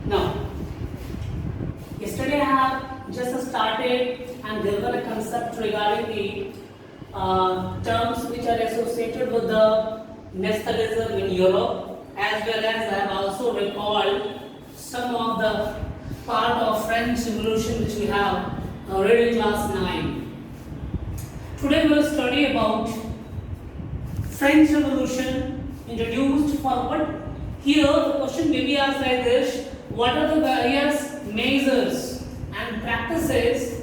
Now, yesterday I have just started and given a concept regarding the terms which are associated with the nationalism in Europe, as well as I have also recalled some of the part of French Revolution which we have read in class 9. Today we will study about French Revolution introduced forward. Here the question may be asked like this: what are the various measures and practices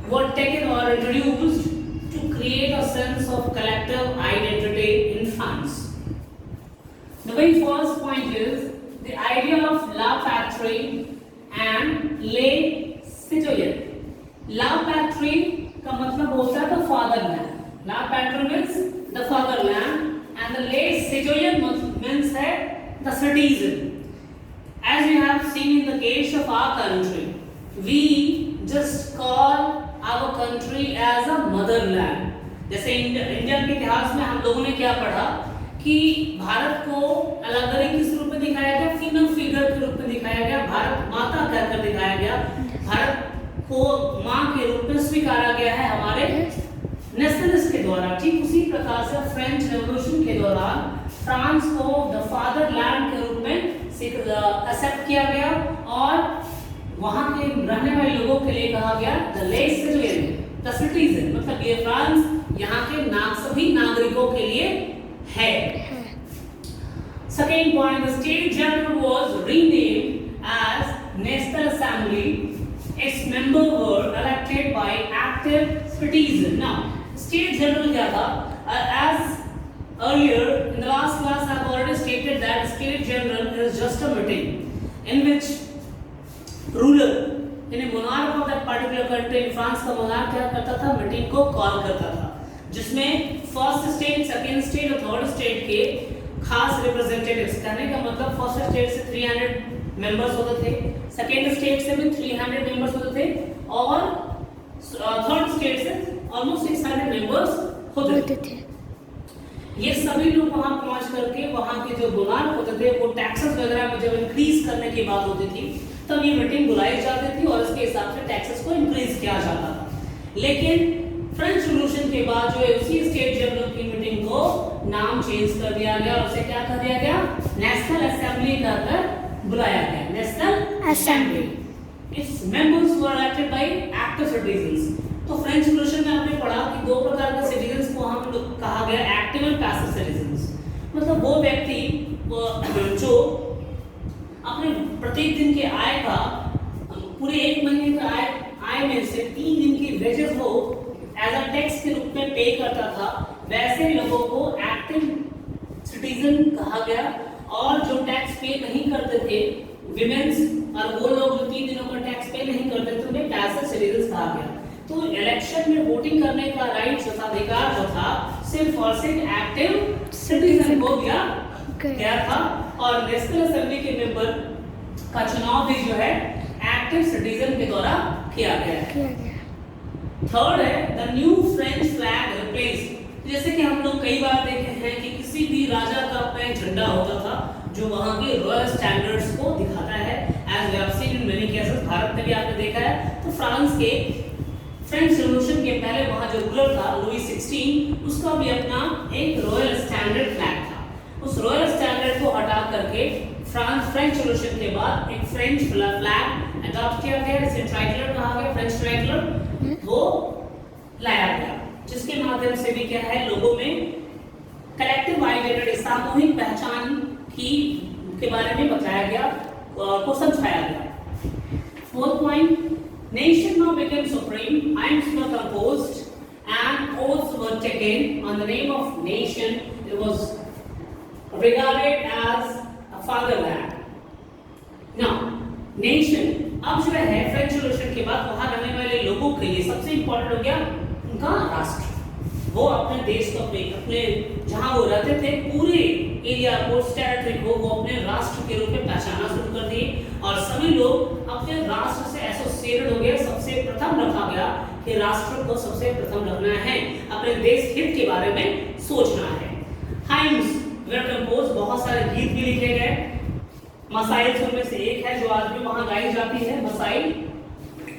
were taken or introduced to create a sense of collective identity in France? The very first point is the idea of la patrie and les citoyens. La patrie का मतलब होता है the fatherland. La patrie means the fatherland and the les citoyens means है the citizen. As we have seen in the case of our country, we just call our country as a motherland. जैसे India के इतिहास में हम लोगों ने क्या पढ़ा कि भारत को अलग अलग किस रूप में दिखाया गया, फीमेल फिगर के रूप में दिखाया गया, भारत माता कहकर दिखाया गया, भारत को माँ के रूप में स्वीकारा गया है हमारे नेशनलिस्ट के द्वारा। ठीक उसी प्रकार से फ्रेंच रेवोल्यूशन के दौरान फ्रांस को द फादरलैंड के रूप में एक्सेप्ट किया गया और वहां के रहने वाले लोगों के लिए कहा गया the less citizen, the citizen, मतलब ये फ्रांस यहाँ के सभी नागरिकों के लिए है। Second point, the State General was renamed as National Assembly. Its members were elected by active citizen. Now, State General क्या था? As earlier in the last class I have already stated that State General is just a meeting in which ruler यानी monarch of that particular country in France का monarch क्या करता था? Meeting को call करता था, जिसमें फर्स्ट स्टेट, सेकेंड स्टेट और थर्ड स्टेट के खास रिप्रेजेंटेटिव्स, कहने का मतलब फर्स्ट स्टेट से 300 मेंबर्स होते थे, सेकेंड स्टेट से भी 300 मेंबर्स होते थे और थर्ड स्टेट से ऑलमोस्ट 600 मेंबर्स होते थे। ये सभी लोग वहां पहुंच करके वहां के जो मोनार्क होते थे वो टैक्सेस वगैरह में जब इंक्रीज करने की बात होती थी तब ये मीटिंग बुलाई जाती थी और इसके हिसाब से टैक्सेस को इंक्रीज किया जाता था। लेकिन फ्रेंच रिवॉल्यूशन के बाद जो है उसी स्टेट जनरल की मीटिंग को नाम चेंज कर दिया गया और उसे क्या कर दिया गया? नेशनल असेंबली कहकर बुलाया गया, national assembly. Its members were elected by active citizens. तो फ्रेंच रिवॉल्यूशन में आपने पढ़ा कि दो प्रकार के सिटीजंस को हम लोग कहा गया एक्टिव और पैसिव सिटीजंस, मतलब वो व्यक्ति जो अपने प्रत्येक दिन के आय का पूरे एक महीने का आय में से 3 दिन की वेजेस वो एज अ टैक्स के रूप में पे करता था, वैसे लोगों को एक्टिव सिटीजन कहा गया। और जो टैक्स पे नहीं करते थे विमेन्स और वो लोग जो 3 दिनों का टैक्स पे नहीं करते थे उन्हें पैसिव सिटीजन कहा गया। तो इलेक्शन में वोटिंग करने का राइट जो था, अधिकार जो था, सिर्फ और सिर्फ एक्टिव सिटीजन को दिया गया था और नेशनल असेंबली के मेंबर का चुनाव भी जो है एक्टिव सिटीजन के द्वारा किया गया। थर्ड है the new French flag replace. जैसे कि हम लोग कई बार देखे हैं कि किसी भी राजा का अपना झंडा होता था जो वहां के रॉयल स्टैंडर्ड्स को दिखाता है, as we have seen in many cases. Bharat में भी आपने देखा है। तो फ्रांस के फ्रेंच रिवॉल्यूशन के पहले वहां जो रूलर था लुई 16, उसका भी अपना एक रॉयल स्टैंडर्ड फ्लैग था। उस रॉयल स्टैंडर्ड को हटा करके फ्रेंच रिवॉल्यूशन के बाद एक फ्रेंच फ्लैग अडॉप्ट किया गया, जिसे ट्राइकलर कहा गया, फ्रेंच ट्राइकलर वो लाया गया, जिसके माध्यम से भी क्या है लोगों में कलेक्टिव आइडेंटिटी, सामूहिक पहचान की के बारे में बताया गया को समझाया गया। Fourth point, nation now became supreme, hymns were composed and oaths were taken on the name of nation. It was regarded as a fatherland. Now nation अब जो है फ्रेंच रिवॉल्यूशन के बाद वहां रहने वाले लोगों के लिए सबसे इंपॉर्टेंट हो गया उनका राष्ट्र। वो अपने देश को अपने जहां वो रहते थे पूरे एरिया को, टेरिटरी को वो अपने राष्ट्र के रूप में पहचानना शुरू कर दिए और सभी लोग अपने राष्ट्र से एसोसिएटेड हो गए। सबसे प्रथम रखा गया कि राष्ट्र को सबसे प्रथम रखना है, अपने देश हित के बारे में सोचना है। हाइम्स वे कंपोज, बहुत सारे गीत भी लिखे गए। मसाइल उनमें से एक है जो आज भी वहां गाई जाती है, मसाइल।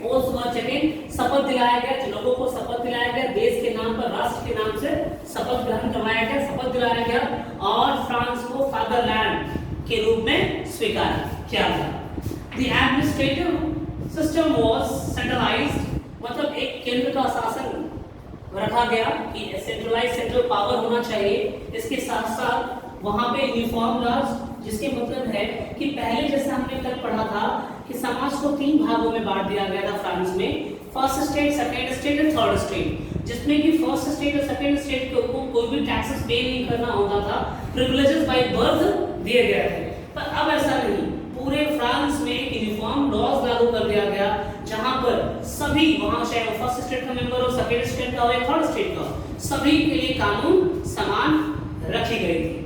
और सुबह सेकेंड शपथ दिलाया गया, लोगों को शपथ दिलाया गया, देश के नाम पर, राष्ट्र के नाम से शपथ ग्रहण करवाया गया, शपथ दिलाया गया और फ्रांस को फादरलैंड के रूप में स्वीकार किया गया। The administrative system was centralized, मतलब एक केंद्र का शासन रखा गया कि सेंट्रलाइज सेंट्रल पावर होना चाहिए। इसके साथ साथ वहां पे यूनिफॉर्म लॉज, जिसके मतलब है कि पहले जैसे हमने कल पढ़ा था कि समाज को 3 भागों में बांट दिया गया था फ्रांस में, फर्स्ट स्टेट, सेकंड स्टेट और थर्ड स्टेट, जिसमें कि फर्स्ट स्टेट और सेकंड स्टेट को कोई भी टैक्सेस पे नहीं करना होता था, प्रिविलेजेस बाय बर्थ दिए गए थे। पर अब ऐसा नहीं, पूरे फ्रांस में एक यूनिफॉर्म लॉज लागू कर दिया गया जहां पर सभी, वहां चाहे वो फर्स्ट स्टेट का मेंबर हो, सेकंड स्टेट का हो या थर्ड स्टेट का, सभी के लिए कानून समान रखी गई थी।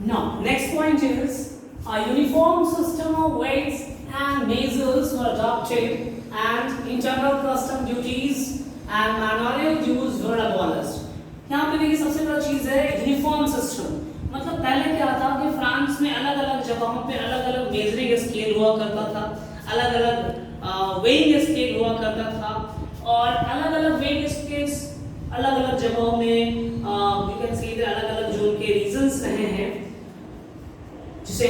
Now, next point is a uniform system of weights and measures were adopted and internal custom duties and manorial dues were abolished. यहाँ पे देखिए सबसे बड़ा चीज है यूनिफॉर्म सिस्टम। मतलब पहले क्या था कि फ्रांस में अलग अलग जगहों पे अलग अलग मेजरिंग स्केल हुआ करता था, अलग अलग वेइंग स्केल हुआ करता था और अलग अलग वेइंग स्केल्स अलग अलग जगहों में यू कैन सी अलग अलग जो उनके रीजंस रहे हैं, जिसे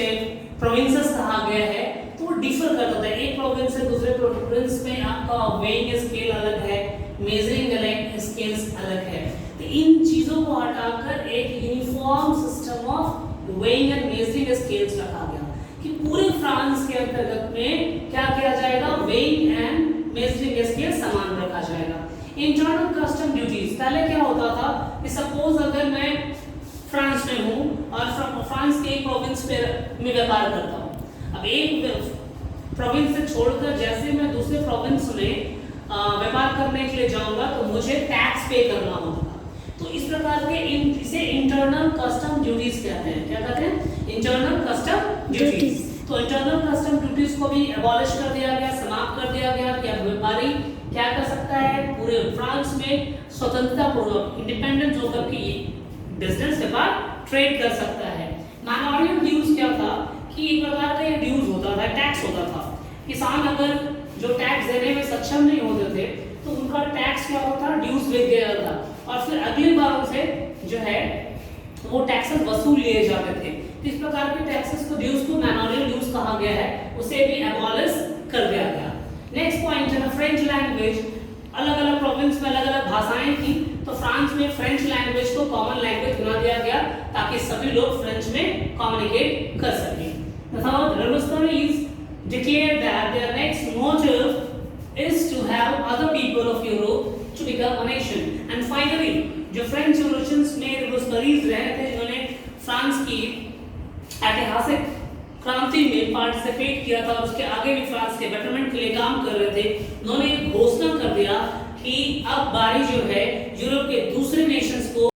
प्रोविंसेस कहा गया है, तो वो डिफर करता था। एक प्रोविंस से दूसरे प्रोविंस में आपका वेइंग स्केल अलग है, मेजरिंग अलग स्केल्स अलग है। तो इन चीजों को हटाकर एक uniform system of weighing and measuring scales रखा गया कि पूरे फ्रांस के अंतर्गत में क्या किया जाएगा, वेइंग एंड मेजरिंग स्केल समान रखा जाएगा। इंटरनल कस्टम ड्यूटीज, पहले क्या होता था कि सपोज अगर मैं फ्रांस में हूँ और फ्रांस के एक प्रोविंस पे मैं व्यापार करता हूँ, अब एक प्रोविंस से छोड़कर जैसे मैं दूसरे प्रोविंस में व्यापार करने के लिए जाऊंगा तो मुझे टैक्स पे करना होगा। तो इस प्रकार के इसे इंटरनल कस्टम ड्यूटीज कहते हैं। क्या कहते हैं? Internal custom duties. तो इंटरनल कस्टम ड्यूटीज को भी एबॉलिश कर दिया गया, समाप्त कर दिया गया कि अब व्यापारी क्या कर सकता है, पूरे फ्रांस में स्वतंत्रता पूर्वक इंडिपेंडेंट होकर के बिजनेस व्यापार ट्रेड कर सकता है। मैनोरियल ड्यूज क्या था कि एक प्रकार का ड्यूज होता था, टैक्स होता था। किसान अगर जो टैक्स देने में सक्षम नहीं होते थे तो उनका टैक्स क्या होता था, ड्यूज ले गया था और फिर अगली बार उनसे जो है वो टैक्सेस वसूल लिए जाते थे। इस प्रकार के टैक्सेस को, ड्यूज को मैनोरियल ड्यूज कहा गया है, उसे भी एबॉलिश कर दिया गया। नेक्स्ट पॉइंट है फ्रेंच लैंग्वेज। अलग अलग प्रोविंस में अलग अलग भाषाएं थी, तो फ्रांस में फ्रेंच लैंग्वेज को कॉमन लैंग्वेज बना दिया गया ताकि सभी लोग फ्रेंच में कम्युनिकेट कर सकें। The revolutionaries declared that their next motive is to have other people of Europe to become a nation. And finally, जो फ्रेंच revolutions में revolutionaries रहे थे, जिन्होंने फ्रांस की ऐतिहासिक क्रांति में पार्टिसिपेट किया था और उसके आगे भी फ्रांस के बेटरमेंट के लिए काम कर रहे थे, उन्होंने घोषणा कर दिया कि अब बारी जो है यूरोप के दूसरे नेशंस को